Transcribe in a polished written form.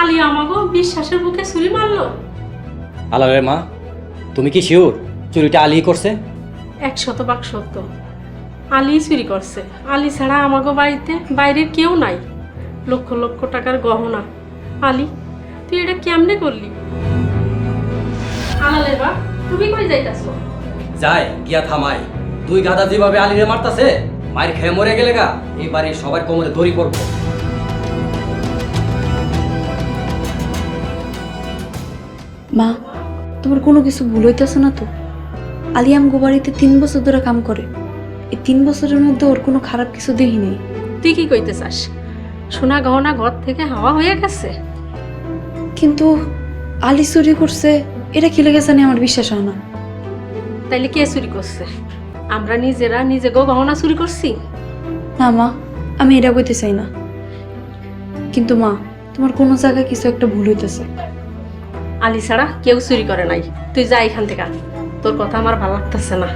আলী আমাগো বিশ্বাসের বুকে ছুরি মারলো। আলালের মা, তুমি কি শিওর চুরিটা আলী করছে? 100% সত্য। আলী চুরি করছে। আলী ছাড়া আমাগো বাড়িতে বাইরের কেউ নাই। লক্ষ লক্ষ টাকার গহনা। আলী, তুই এটা কেমনে করলি? আলালের বাপ, তুমি কই যাইতাছো? যাই গিয়া থামাই। দুই গাদা যেভাবে আলীরে মারতাছে, মায়ের খেয়ে মরে গেলে গা এই বাড়ির সবার কোমরে দড়ি পড়বো। মা, তোমার কোনো কিছু ভুল হইতেছে না তো? আলী আমগো বাড়িতে 3 বছর ধরে কাম করে। এই 3 বছরের মধ্যে ওর কোনো খারাপ কিছু দেখি নেই। তুই কি কইতে চাস? সোনা গহনা ঘর থেকে হাওয়া হয়ে গেছে? কিন্তু আলী চুরি করছে এটা কি লেগেছে জানি আমার বিশ্বাস হয় না। তাইলে কে চুরি করছে? আমরা নিজেরা নিজে গহনা চুরি করছি? না মা, আমি এটা বলতে চাই না। কিন্তু মা, তোমার কোনো জায়গায় কিছু একটা ভুল হইতেছে। আলী ছাড়া কেউ চুরি করে নাই। তুই যা এখান থেকে। তোর কথা আমার ভালো লাগতেছে না।